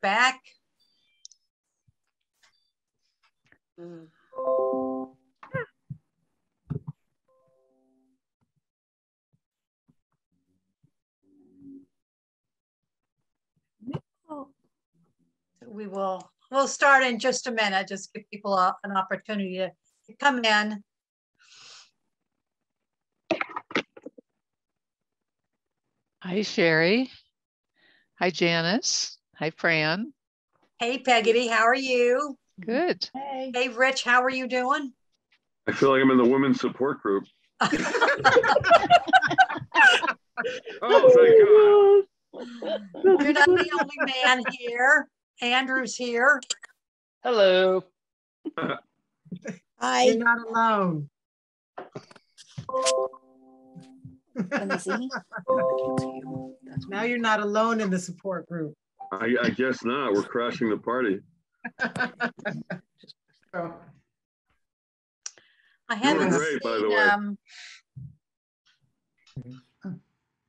Talkback. We'll start in just a minute, just give people an opportunity to come in. Hi, Sherry. Hi, Janice. Hi, Fran. Hey, Peggotty, how are you? Good. Hey. Hey, Rich, how are you doing? I feel like I'm in the women's support group. Oh, thank God. You're not the only man here. Andrew's here. Hello. Hi. You're not alone. Let me see. Now you're not alone in the support group. I guess not. We're crashing the party. I haven't great, by the way.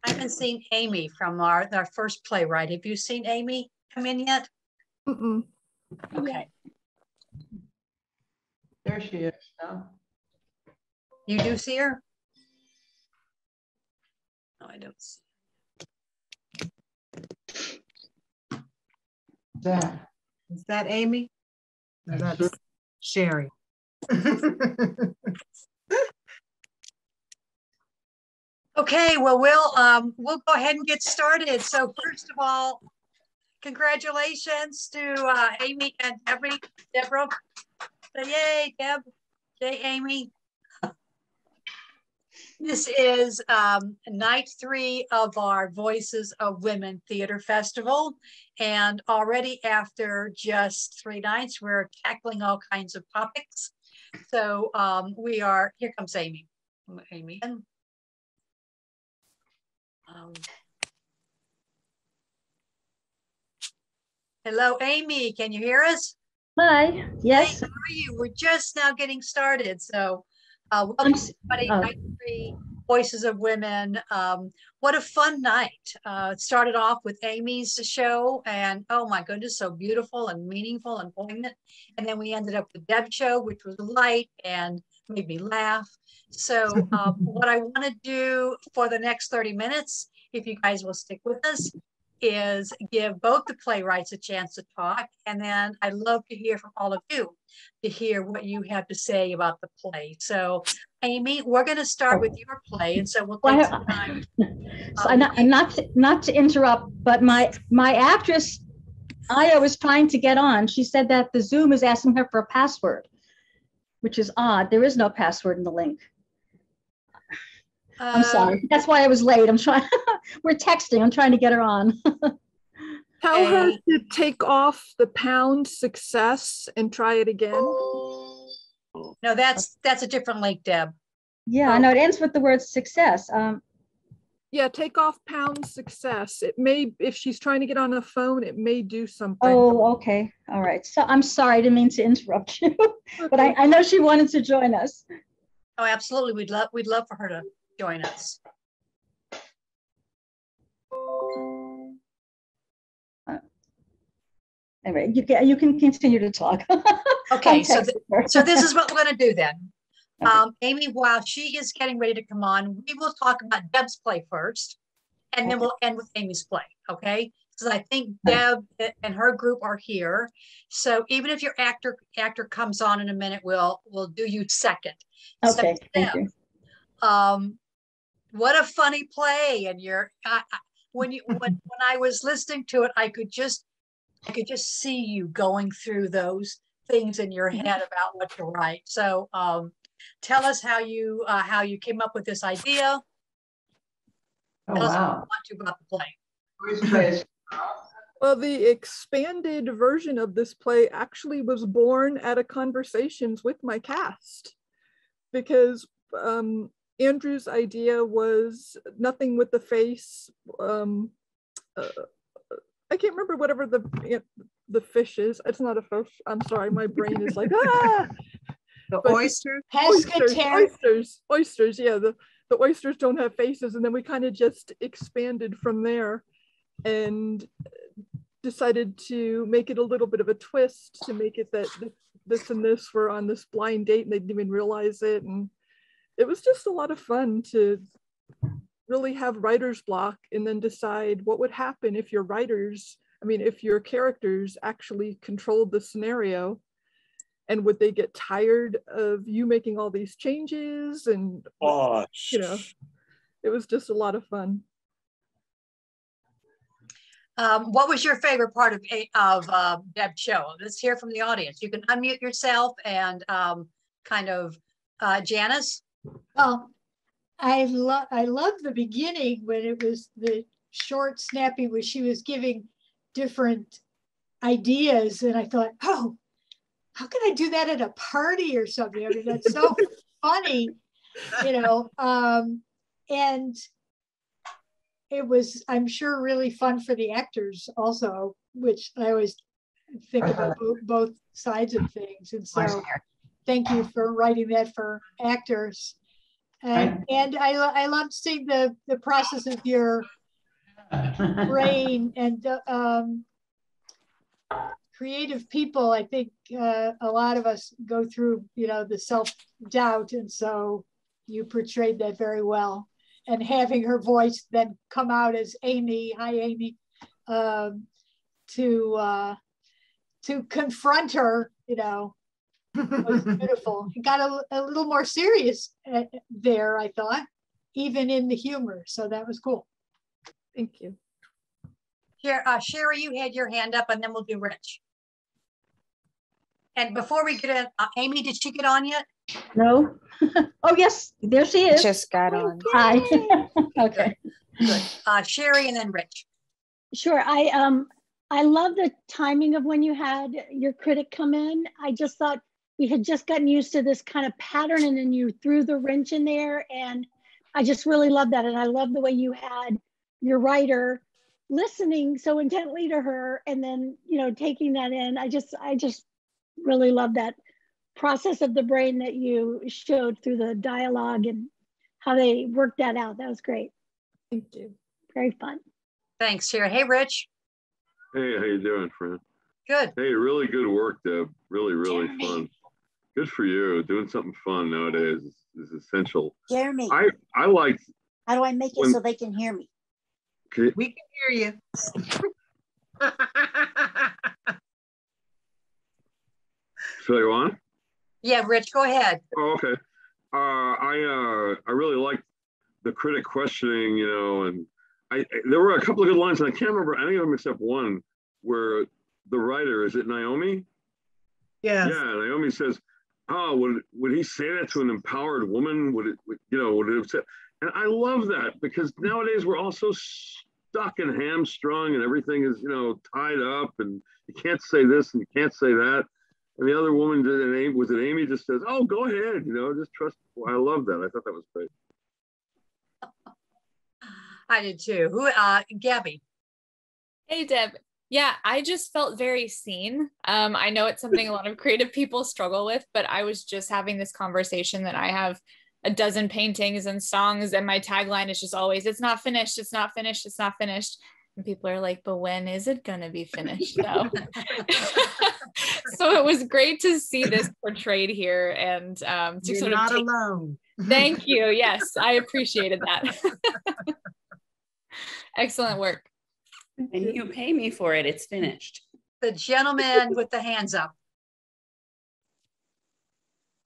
I haven't seen Amy from our first playwright. Have you seen Amy come in yet? Mm-mm. Okay. There she is now. You do see her? No, I don't see. Is that Amy? No, that's Sherry. Okay, well, we'll go ahead and get started. So first of all, congratulations to Amy and Deborah. So yay, Deb, yay, Amy. This is night 3 of our Voices of Women Theater Festival. And already after just 3 nights, we're tackling all kinds of topics. So here comes Amy. Amy. Hello, Amy, can you hear us? Hi, yes. Hey, how are you? We're just now getting started. So welcome everybody, night 3, Voices of Women. What a fun night. It started off with Amy's show and oh my goodness, so beautiful and meaningful and poignant. And then we ended up with Deb's show, which was light and made me laugh. So what I want to do for the next 30 minutes, if you guys will stick with us, is give both the playwrights a chance to talk. And then I'd love to hear from all of you to hear what you have to say about the play. So Amy, we're going to start with your play. And so we'll take some time. So not to interrupt, but my actress, Aya, was trying to get on. She said that the Zoom is asking her for a password, which is odd. There is no password in the link. I'm sorry. That's why I was late. We're texting. I'm trying to get her on. Tell her to take off the pound success and try it again. No, that's a different link, Deb. Yeah, I know it ends with the word success. Yeah, take off pound success. It may, if she's trying to get on a phone, it may do something. Oh, okay. All right. So I'm sorry. I didn't mean to interrupt you, but I know she wanted to join us. Oh, absolutely. We'd love for her to join us. Anyway, you can continue to talk. Okay, so this is what we're going to do then. Amy, while she is getting ready to come on, we will talk about Deb's play first, and then we'll end with Amy's play, okay? Because I think Deb and her group are here. So even if your actor comes on in a minute, we'll do you second. Okay, so thank you. What a funny play! And when I was listening to it, I could just see you going through those things in your head about what to write. So tell us how you came up with this idea. Oh, tell us what you wow. want to about the play. Well, the expanded version of this play actually was born out of conversations with my cast, because Andrew's idea was nothing with the face. I can't remember whatever the fish is. It's not a fish. I'm sorry, my brain is like, ah! The oysters? Oysters, yeah. The oysters don't have faces, and then we kind of just expanded from there. And decided to make it a little bit of a twist, to make it that this and this were on this blind date and they didn't even realize it. And it was just a lot of fun to really have writer's block and then decide what would happen if if your characters actually controlled the scenario, and would they get tired of you making all these changes? And it was just a lot of fun. What was your favorite part of Deb's show? Let's hear from the audience. You can unmute yourself and Janice. Well, I love the beginning when it was the short, snappy, where she was giving different ideas, and I thought, oh, how can I do that at a party or something? I mean, that's so funny, and it was, I'm sure, really fun for the actors also, which I always think about both sides of things. And so thank you for writing that for actors. And I loved seeing the process of your brain and creative people. I think a lot of us go through, the self-doubt. And so you portrayed that very well. And having her voice then come out as Amy, hi Amy, to confront her, was beautiful. It got a little more serious there, I thought, even in the humor. So that was cool. Thank you. Here, Sherry, you had your hand up, and then we'll do Rich. And before we get in, Amy, did she get on yet? No. Oh, yes, there she is. Just got on. Hi. Okay. Good. Sherry and then Rich. Sure. I love the timing of when you had your critic come in. I just thought we had just gotten used to this kind of pattern, and then you threw the wrench in there, and I just really love that. And I love the way you had your writer listening so intently to her, and then taking that in. I just really love that process of the brain that you showed through the dialogue and how they worked that out. That was great. Thank you. Very fun. Thanks, Sherry. Hey, Rich. Hey, how you doing, friend? Good. Hey, really good work, Deb. Really, really fun. Good for you. Doing something fun nowadays is essential. Jeremy. I liked. How do I make it so they can hear me? Okay. We can hear you. Should I go on? Yeah, Rich, go ahead. Oh, okay. I really liked the critic questioning, and there were a couple of good lines, and I can't remember any of them except one where the writer, is it Naomi? Yes. Yeah, Naomi says, "Oh, would he say that to an empowered woman? Would it upset?" And I love that, because nowadays we're all so stuck and hamstrung, and everything is tied up, and you can't say this and you can't say that. And the other woman did, and was it Amy, just says, "Oh, go ahead, just trust." I love that. I thought that was great. I did too. Gabby. Hey, Deb. Yeah, I just felt very seen. I know it's something a lot of creative people struggle with, but I was just having this conversation that I have a dozen paintings and songs, and my tagline is just always, "It's not finished, it's not finished, it's not finished." And people are like, "But when is it going to be finished though?" So it was great to see this portrayed here, and to You're sort of not alone. Thank you. Yes, I appreciated that. Excellent work. And you pay me for it. It's finished. The gentleman with the hands up.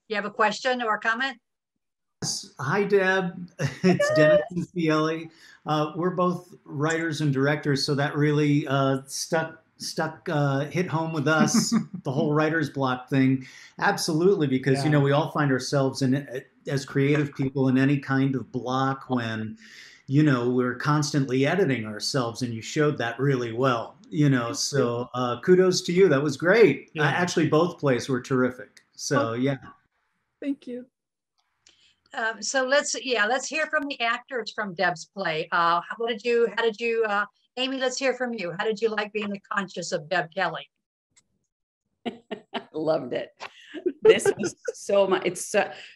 You have a question or a comment? Hi, Deb. It's Dennis and Fiele. We're both writers and directors, so that really hit home with us, the whole writer's block thing. Absolutely, because we all find ourselves as creative people in any kind of block when we're constantly editing ourselves, and you showed that really well. So kudos to you. That was great. Yeah. Actually, both plays were terrific. So yeah. Thank you. So let's hear from the actors from Deb's play. How did you, Amy, let's hear from you. How did you like being the conscious of Deb Kelley? Loved it. This was so much, it's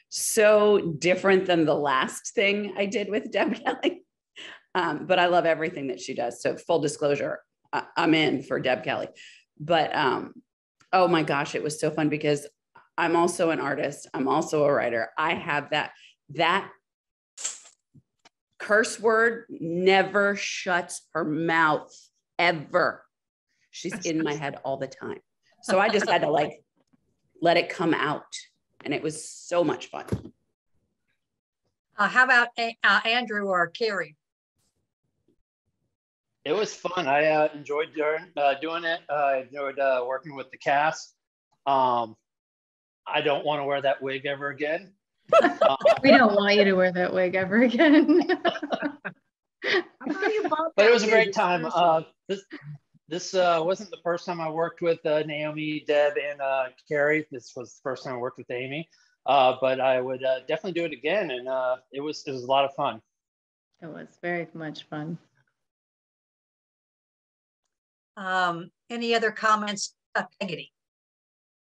so different than the last thing I did with Deb Kelley. But I love everything that she does. So full disclosure, I'm in for Deb Kelley. But oh my gosh, it was so fun because I'm also an artist. I'm also a writer. I have that curse word never shuts her mouth ever. She's in my head all the time. So I just had to like let it come out, and it was so much fun. How about Andrew or Carrie? It was fun. I enjoyed doing it. I enjoyed working with the cast. I don't want to wear that wig ever again. We don't want you to wear that wig ever again. But it was a great time. This wasn't the first time I worked with Naomi, Deb, and Carrie. This was the first time I worked with Amy. But I would definitely do it again, and it was a lot of fun. It was very much fun. Any other comments, Peggy?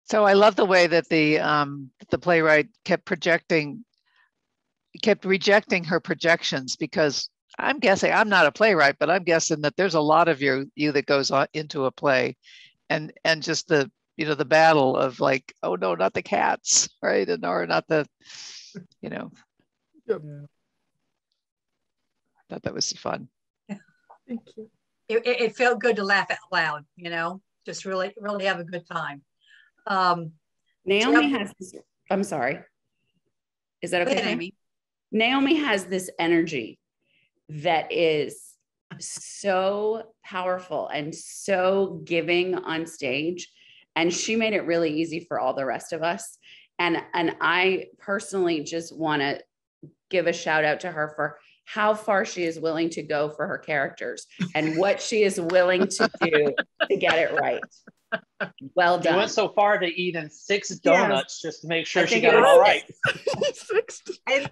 So I love the way that the playwright kept rejecting her projections, because I'm guessing, I'm not a playwright, but I'm guessing that there's a lot of you that goes on into a play, and just the the battle of like, oh no, not the cats, right, and or not the Yep. I thought that was fun. Thank you. It felt good to laugh out loud, just really have a good time. Naomi has this, I'm sorry. Is that okay? Go ahead, Amy. Naomi has this energy that is so powerful and so giving on stage. And she made it really easy for all the rest of us. And I personally just want to give a shout out to her for how far she is willing to go for her characters and what she is willing to do to get it right. Well done. She went so far to eating 6 donuts just to make sure she got it it all right.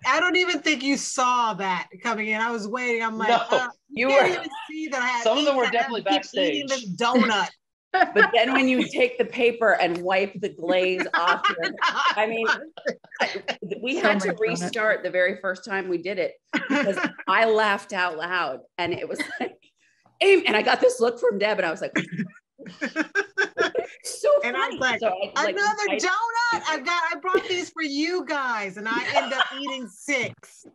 I don't even think you saw that coming in. I was waiting. I'm like, No, you can't even see that I had. Some of them were definitely backstage. Eating this donut. But then when you take the paper and wipe the glaze off, I mean, we had to restart the very first time we did it because I laughed out loud, and it was like, and I got this look from Deb, and I was like, so funny. And I was like, so another donut. I brought these for you guys, and I end up eating 6.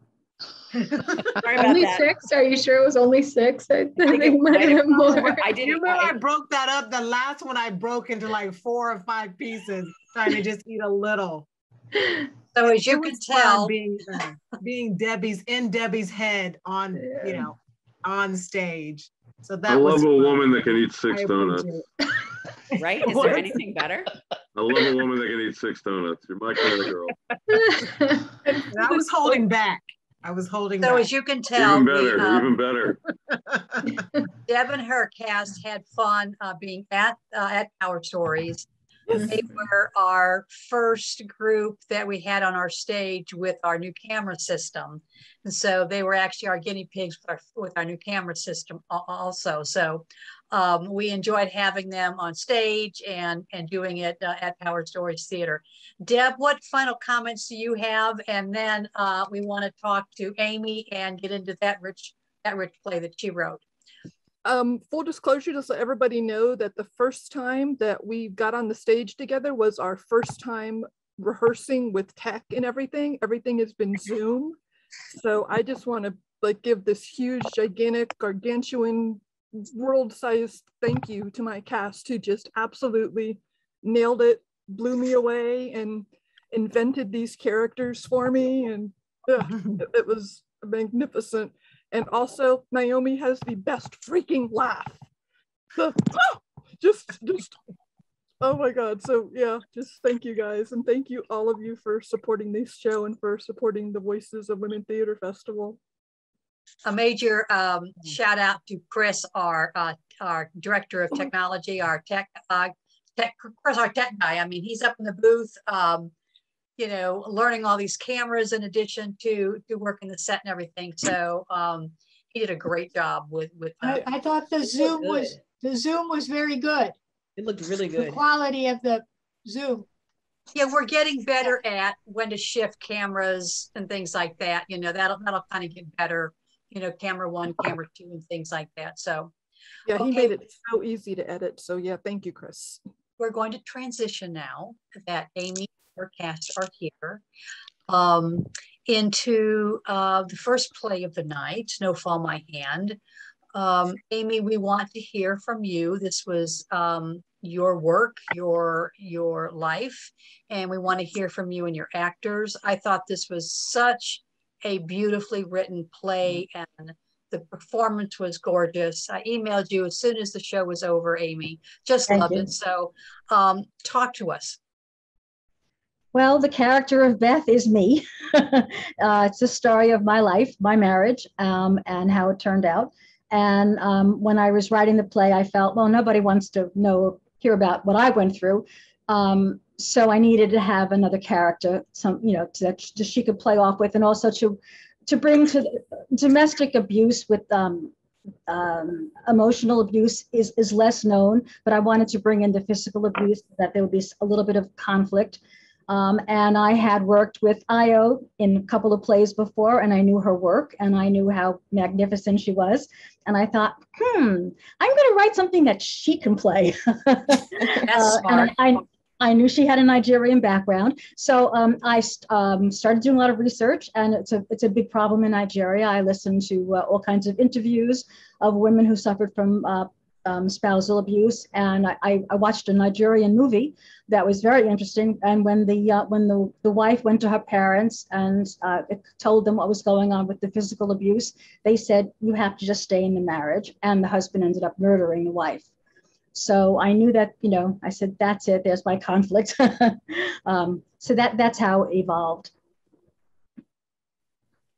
Sorry about only that. 6? Are you sure it was only 6? I think it might have been more. I broke that up. The last one I broke into like 4 or 5 pieces, trying to just eat a little. So as you can tell, being Debbie's head on on stage. So that I love was a fun. woman that can eat 6 donuts. Right? Is there anything better? I love a woman that can eat 6 donuts. You're my kind of girl. And I was holding back. So as you can tell, even better. Deb and her cast had fun being at Powerstories. They were our first group that we had on our stage with our new camera system. And so they were actually our guinea pigs with our new camera system also. So we enjoyed having them on stage and doing it at Powerstories Theater. Deb, what final comments do you have? And then we want to talk to Amy and get into that rich play that she wrote. Full disclosure, just let everybody know that the first time that we got on the stage together was our first time rehearsing with tech and everything. Everything has been Zoom. So I just want to like give this huge, gigantic, gargantuan, world-sized thank you to my cast who just absolutely nailed it, blew me away, and invented these characters for me. And it was magnificent. And also, Naomi has the best freaking laugh. Just, oh my God. So yeah, just thank you guys. And thank you all of you for supporting this show and for supporting the Voices of Women Theater Festival. A major shout out to Chris, our director of technology, our tech guy. I mean, he's up in the booth, learning all these cameras in addition to working the set and everything. So he did a great job with I thought the Zoom was very good. It looked really good. The quality of the Zoom. Yeah, we're getting better at when to shift cameras and things like that. That'll kind of get better. Camera 1, camera 2, and things like that. So Yeah, he Okay. made it so easy to edit. So yeah, thank you, Chris. We're going to transition now that Amy or cast are here into the first play of the night, No Fall My Hand. Amy, we want to hear from you. This was your work, your life, and we want to hear from you and your actors. I thought this was such a beautifully written play, and the performance was gorgeous. I emailed you as soon as the show was over, Amy. Just Thank loved you. it. So talk to us. Well, the character of Beth is me. It's a story of my life, my marriage, and how it turned out. And when I was writing the play, I felt, well, nobody wants to hear about what I went through. So I needed to have another character, that she could play off with, and also to bring to domestic abuse with emotional abuse is less known, but I wanted to bring in the physical abuse so that there would be a little bit of conflict. And I had worked with Io in a couple of plays before, and I knew her work, and I knew how magnificent she was. And I thought, I'm going to write something that she can play. That's smart. And I knew she had a Nigerian background. So I started doing a lot of research, and it's a big problem in Nigeria. I listened to all kinds of interviews of women who suffered from spousal abuse, and I watched a Nigerian movie that was very interesting. And when the wife went to her parents and told them what was going on with the physical abuse, they said, you have to just stay in the marriage, and the husband ended up murdering the wife. So I knew that, I said, that's it, there's my conflict. So that's how it evolved.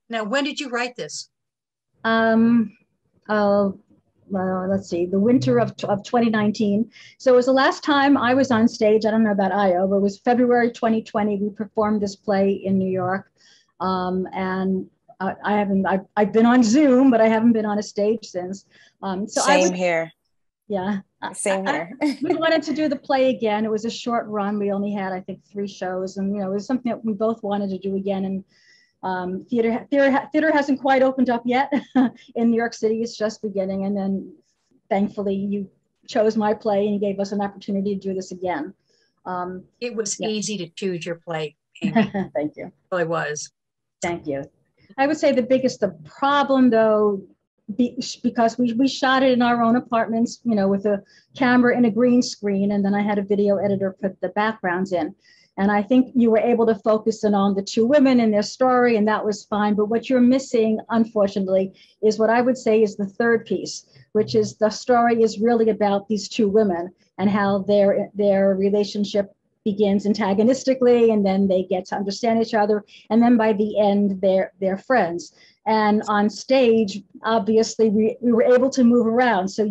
Now, when did you write this? Let's see, the winter of 2019. So it was the last time I was on stage. I don't know about Io, but it was February 2020. We performed this play in New York. And I've been on Zoom, but I haven't been on a stage since. Same here. Yeah. Same here. We wanted to do the play again. It was a short run. We only had, I think, 3 shows. And, it was something that we both wanted to do again. And theater hasn't quite opened up yet in New York City. It's just beginning. And then thankfully you chose my play and you gave us an opportunity to do this again. It was easy to choose your play, Amy. Thank you. It really was. Thank you. I would say the problem though, because we shot it in our own apartments, with a camera and a green screen, and then I had a video editor put the backgrounds in. And I think you were able to focus in on the 2 women and their story, and that was fine. But what you're missing, unfortunately, is what I would say is the third piece, which is the story is really about these 2 women and how their relationship begins antagonistically, and then they get to understand each other, and then by the end they're friends. And on stage, obviously, we were able to move around, so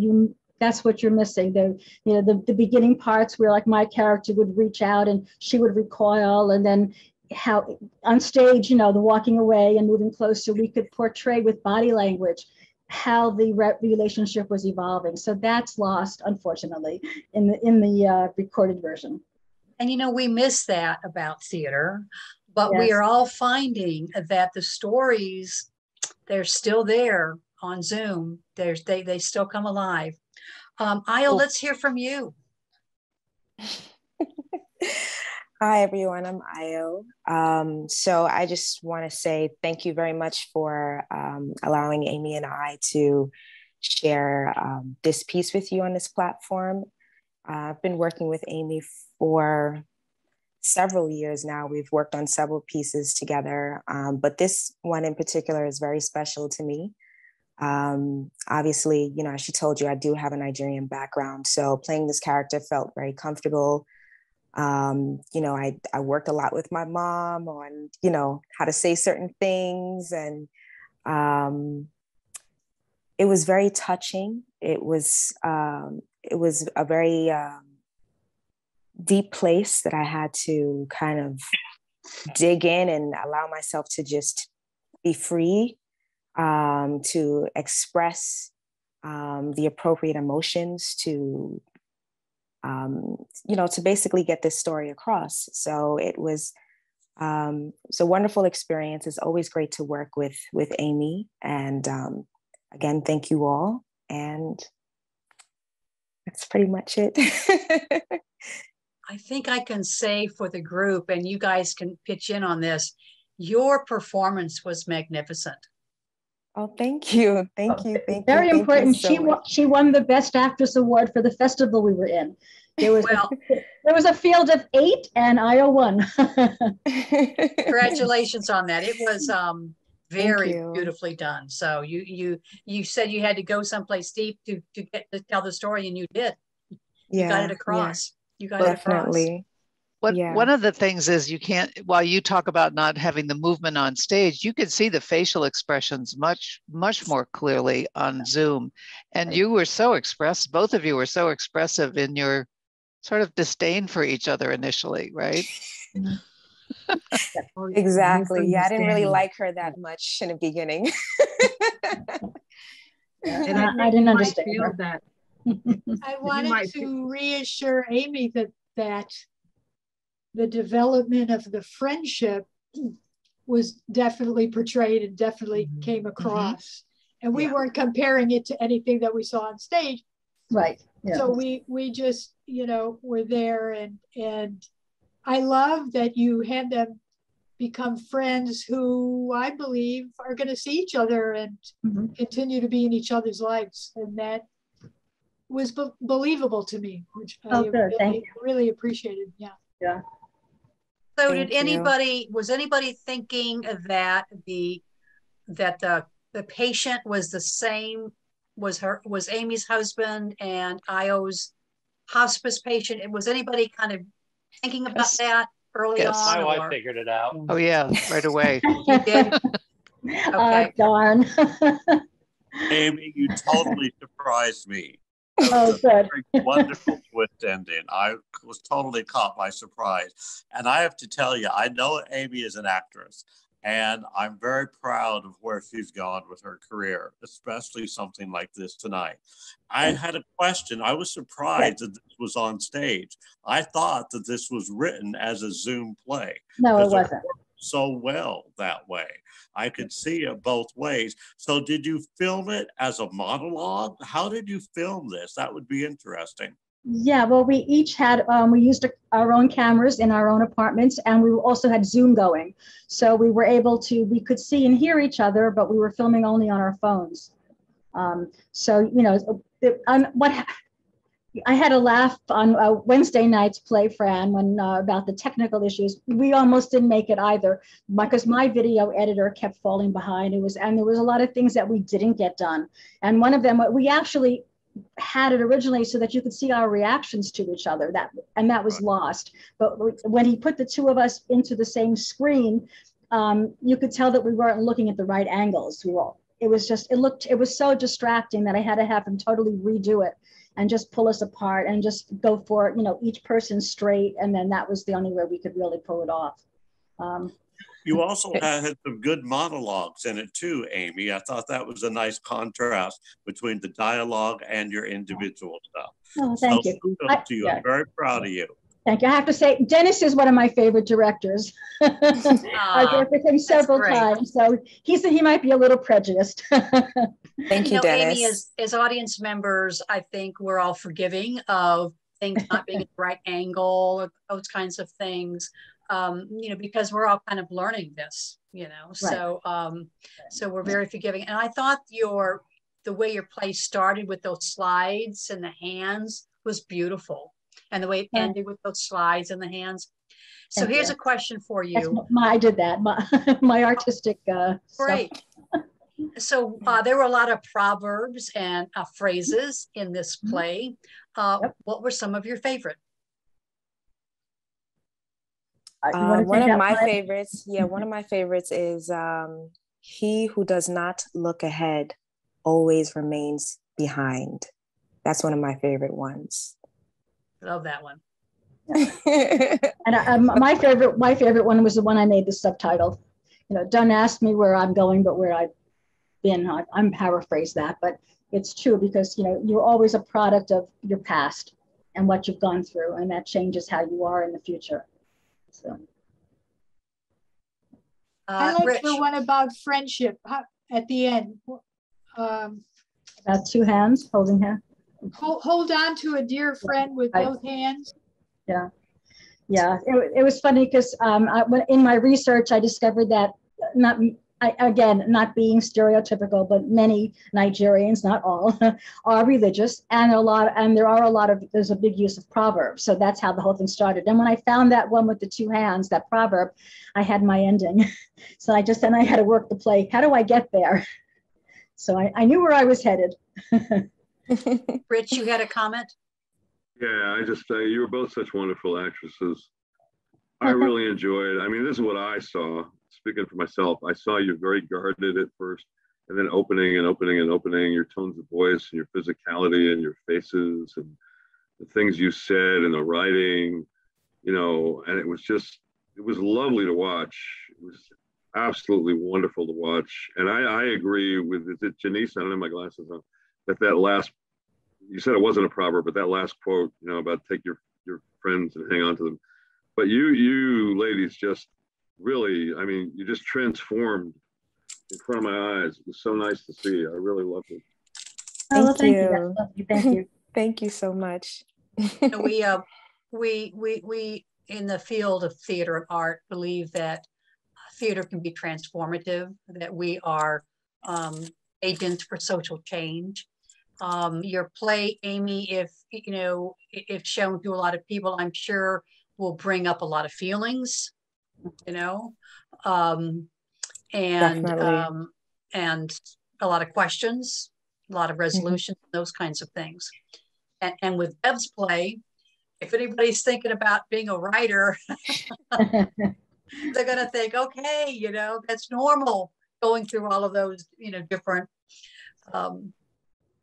that's what you're missing. The beginning parts where like my character would reach out and she would recoil, and then how on stage, the walking away and moving closer, we could portray with body language how the relationship was evolving. So that's lost, unfortunately, in the recorded version. And we miss that about theater, but Yes. we are all finding that the stories, they're still there on Zoom. They still come alive. Io, let's hear from you. Hi, everyone. I'm Io. So I just want to say thank you very much for allowing Amy and I to share this piece with you on this platform. I've been working with Amy for several years now. We've worked on several pieces together, but this one in particular is very special to me. Obviously, as she told you, I do have a Nigerian background, so playing this character felt very comfortable. I worked a lot with my mom on, how to say certain things, and it was very touching. It was a very deep place that I had to kind of dig in and allow myself to just be free, to express the appropriate emotions, to basically get this story across. So it was a wonderful experience. It's always great to work with Amy. And again, thank you all. And That's pretty much it. I think I can say for the group, and you guys can pitch in on this, your performance was magnificent. Oh, thank you. Thank you. Thank Very you. important. Thank you so She won the Best Actress Award for the festival we were in. There was a field of 8 and Io won. Congratulations on that. It was very beautifully done. So you said you had to go someplace deep to get to tell the story, and you did. You got it across. You got it across. One of the things is you can't, while you talk about not having the movement on stage, you could see the facial expressions much more clearly on Zoom. And you were so expressive, both of you were so expressive in your sort of disdain for each other initially, right? Exactly. Yeah, I didn't really like her that much in the beginning. And I didn't understand her. That. I wanted to reassure Amy that the development of the friendship was definitely portrayed and definitely came across. And we weren't comparing it to anything that we saw on stage. Right. Yeah. So we just, were there, and I love that you had them become friends who I believe are going to see each other and continue to be in each other's lives. And that was believable to me, which I really appreciated. Yeah. Yeah. So was anybody thinking that the patient was the same, was Amy's husband and Io's hospice patient? Was anybody kind of thinking about that early on? My wife figured it out. Oh yeah, right away. You did? Okay. Darn. Amy, you totally surprised me. Oh, good. Wonderful twist ending. I was totally caught by surprise. And I have to tell you, I know Amy is an actress, and I'm very proud of where she's gone with her career, especially something like this tonight. I had a question. I was surprised that this was on stage. I thought that this was written as a Zoom play. No, it wasn't. So well that way. I could see it both ways. So did you film it as a monologue? How did you film this? That would be interesting. Yeah, well, we each had, we used our own cameras in our own apartments, and we also had Zoom going. So we were able to, we could see and hear each other, but we were filming only on our phones. I had a laugh on Wednesday night's play, Fran, when about the technical issues. We almost didn't make it either because my video editor kept falling behind. And there was a lot of things that we didn't get done. And one of them, we actually had it originally so that you could see our reactions to each other. That was lost. But when he put the two of us into the same screen, you could tell that we weren't looking at the right angles. It was so distracting that I had to have him totally redo it and just pull us apart and just go for, each person straight. And then that was the only way we could really pull it off. You also had some good monologues in it too, Amy. I thought that was a nice contrast between the dialogue and your individual stuff. Oh, thank you. I'm very proud of you. Thank you. I have to say, Dennis is one of my favorite directors. I've worked with him several times, so he might be a little prejudiced. Thank you, Dennis. Amy, as audience members, I think we're all forgiving of things not being at the right angle, those kinds of things, because we're all kind of learning this, Right. So we're very forgiving. And I thought the way your play started with those slides and the hands was beautiful. And the way it ended with those slides and the hands. So here's a question for you. I did that, my artistic Great. So there were a lot of proverbs and phrases in this play. What were some of your favorite? One of my favorites is he who does not look ahead always remains behind. That's one of my favorite ones. Love that one. And my favorite one was the one I made the subtitle. Don't ask me where I'm going, but where I've been. I'm paraphrased that, but it's true because you're always a product of your past and what you've gone through, and that changes how you are in the future. So. I like the one about friendship at the end. About two hands holding hands. Hold on to a dear friend with both hands. Yeah. Yeah, it was funny because in my research, I discovered that again, not being stereotypical, but many Nigerians, not all, are religious, and there's a big use of proverbs. So that's how the whole thing started. And when I found that one with the two hands, that proverb, I had my ending. So then I had to work the play. How do I get there? So I knew where I was headed. Rich, you had a comment? Yeah, you were both such wonderful actresses. I really enjoyed. I mean, this is what I saw. Speaking for myself, I saw you very guarded at first, and then opening and opening and opening your tones of voice and your physicality and your faces and the things you said and the writing, and it was lovely to watch. It was absolutely wonderful to watch. And I agree with, is it Janice? I don't have my glasses on. That last, you said it wasn't a proverb, but that last quote, about take your friends and hang on to them. But you ladies just really, I mean, you just transformed in front of my eyes. It was so nice to see. I really loved it. Thank you. Thank you. Thank you so much. We in the field of theater and art believe that theater can be transformative, that we are agents for social change. Your play, Amy, if shown to a lot of people, I'm sure will bring up a lot of feelings, and a lot of questions, a lot of resolutions, those kinds of things. And with Deb's play, if anybody's thinking about being a writer, they're gonna think, okay, that's normal, going through all of those, different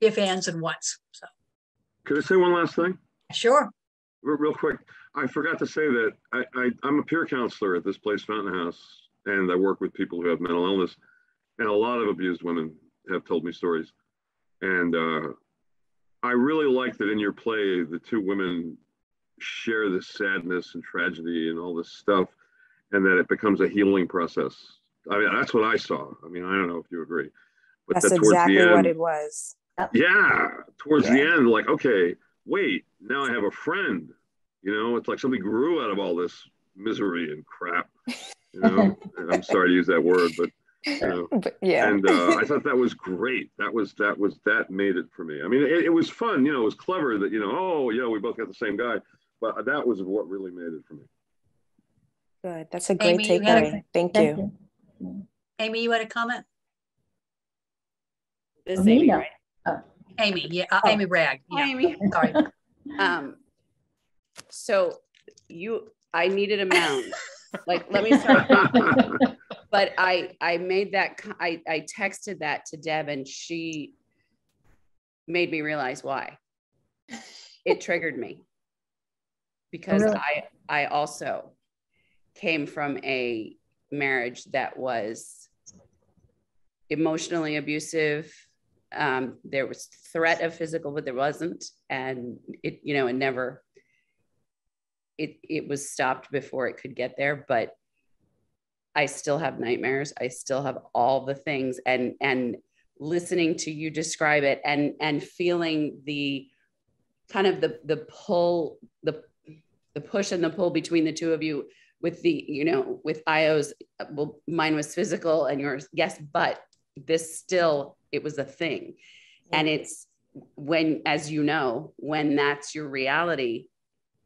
if, ands, and whats. So, could I say one last thing? Sure. Real quick, I forgot to say that I'm a peer counselor at this place, Fountain House, and I work with people who have mental illness, and a lot of abused women have told me stories. And I really like that in your play, the two women share this sadness and tragedy and all this stuff, and that it becomes a healing process. I mean, that's what I saw. I mean, I don't know if you agree, but that's exactly what it was. Yeah, towards the end, like, okay, wait, now I have a friend. It's like something grew out of all this misery and crap. I'm sorry to use that word, but but yeah. And I thought that was great. That made it for me. I mean, it was fun. It was clever that we both got the same guy, but that was what really made it for me. Good. That's a great takeaway. Thank you. Amy, you had a comment? This is Amy, right? Amy, yeah, Amy Ragg. Yeah. Hi, Amy. Sorry. So I needed a mound. Like, let me start. But I made that, I texted that to Deb, and she made me realize why. It triggered me because I also came from a marriage that was emotionally abusive. There was threat of physical, but there wasn't. And it was stopped before it could get there, but I still have nightmares. I still have all the things, and listening to you describe it and feeling the kind of the pull, the push and the pull between the two of you with with Io's, well, mine was physical and yours, yes, but it was a thing. And it's when, as when that's your reality,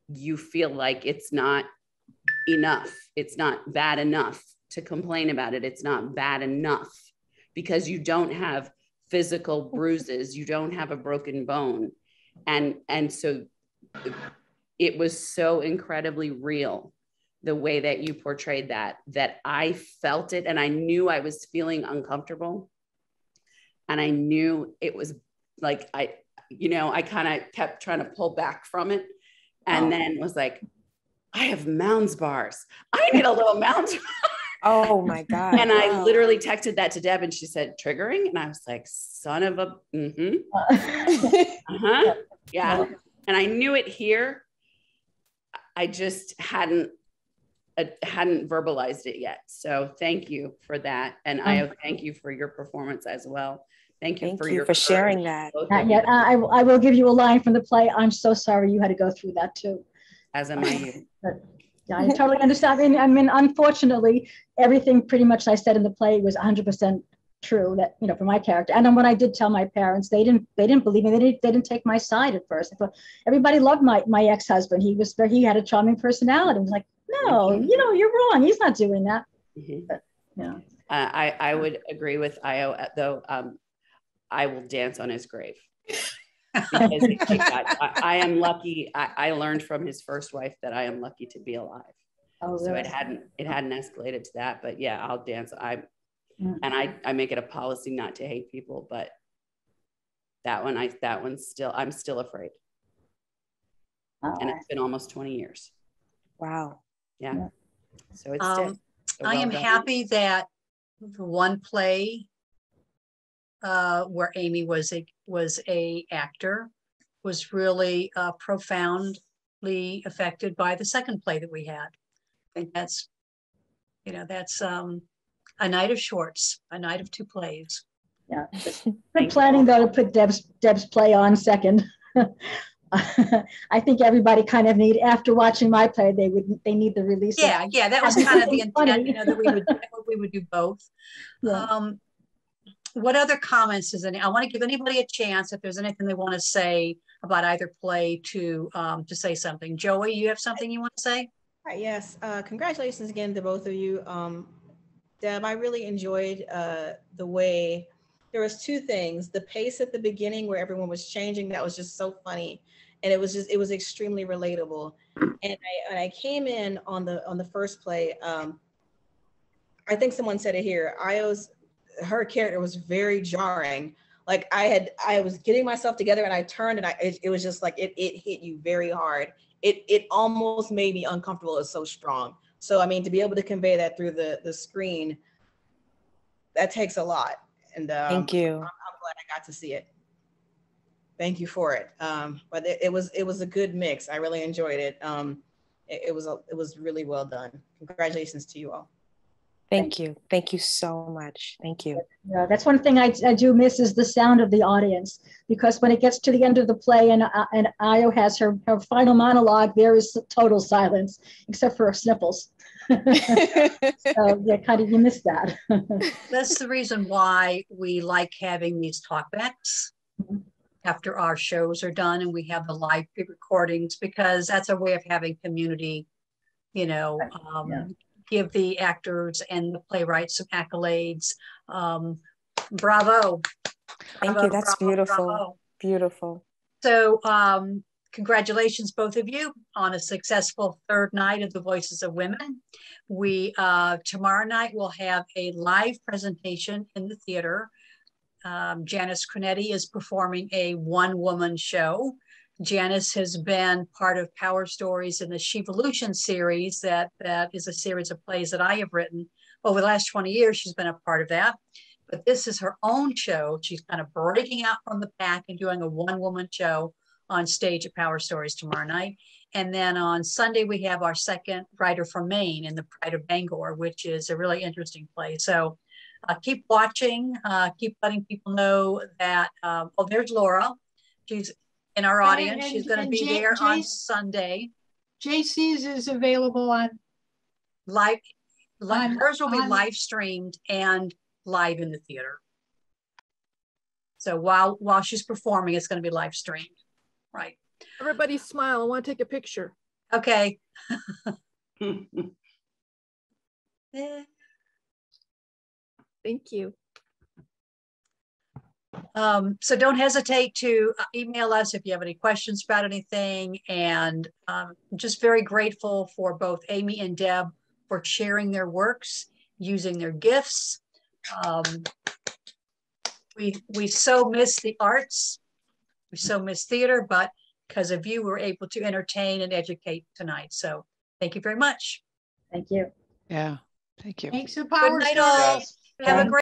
you feel like it's not enough. It's not bad enough to complain about it. It's not bad enough because you don't have physical bruises. You don't have a broken bone. And so it was so incredibly real, the way that you portrayed that I felt it, and I knew I was feeling uncomfortable. And I knew it was like, I kind of kept trying to pull back from it. And then was like, I have Mounds bars. I need a little Mounds bar. Oh my God. And I literally texted that to Deb, and she said, triggering. And I was like, son of a, yeah. And I knew it here. I just hadn't verbalized it yet. So thank you for that. And I thank you for your performance as well. Thank you Thank you for sharing that. Not yet. I will give you a line from the play. I'm so sorry you had to go through that too. As am I. But, yeah, I totally understand. I mean, unfortunately, everything pretty much I said in the play was 100% true. That, you know, for my character. And then when I did tell my parents, they didn't believe me. They didn't take my side at first. I thought, everybody loved my ex-husband. He had a charming personality. I was like, no, you know, you're wrong. He's not doing that. But, yeah. I would agree with Io, though. I will dance on his grave. Because I am lucky. I learned from his first wife that I am lucky to be alive. Oh, so really? it hadn't escalated to that, but yeah, I'll dance. I make it a policy not to hate people, but I'm still afraid. Oh. And it's been almost 20 years. Wow. Yeah. So it's still. So I am happy that the one play where Amy was a actor was really profoundly affected by the second play that we had. I think that's a night of shorts, a night of two plays. Yeah. I'm planning though to put Deb's play on second. I think everybody kind of after watching my play, they need the release. Yeah, that was kind of the intent, that we would do both. Yeah. What other comments I want to give anybody a chance if there's anything they want to say about either play to say something. Joey, you have something you want to say? Right, yes. Congratulations again to both of you. Deb, I really enjoyed the way there was two things. The pace at the beginning where everyone was changing, that was just so funny. And it was extremely relatable. And I came in on the first play. I think someone said it here. Her character was very jarring. Like I was getting myself together and I turned and it was just like, it hit you very hard. It almost made me uncomfortable. It was so strong. So, I mean, to be able to convey that through the screen, that takes a lot. And thank you. I'm glad I got to see it. Thank you for it. But it was a good mix. I really enjoyed it. It was really well done. Congratulations to you all. Thank you. Thank you so much. Thank you. Yeah, that's one thing I do miss is the sound of the audience, because when it gets to the end of the play and Io has her final monologue, there is total silence except for sniffles. So yeah, you miss that. That's the reason why we like having these talkbacks after our shows are done and we have the live recordings, because that's a way of having community, give the actors and the playwrights some accolades. Bravo. Thank you. That's beautiful. Bravo. Beautiful. So congratulations, both of you, on a successful third night of the Voices of Women. We tomorrow night will have a live presentation in the theater. Janice Cronetti is performing a one-woman show. Janice has been part of Powerstories in the Shevolution series. That is a series of plays that I have written. Over the last 20 years, she's been a part of that. But this is her own show. She's kind of breaking out from the pack and doing a one-woman show on stage at Powerstories tomorrow night. And then on Sunday, we have our second writer from Maine in The Pride of Bangor, which is a really interesting play. So keep watching, keep letting people know that, there's Laura. She's in our audience. She's going to be there on Sunday. JC's is available on live. Hers will be live streamed and live in the theater. So while she's performing, it's going to be live streamed. Right. Everybody smile. I want to take a picture. Okay. Thank you. So don't hesitate to email us if you have any questions about anything. And I'm just very grateful for both Amy and Deb for sharing their works, using their gifts. We so miss the arts. We so miss theater, but because of you, we're able to entertain and educate tonight. So thank you very much. Thank you. Yeah, thank you. Thanks for Good night, all. Have a great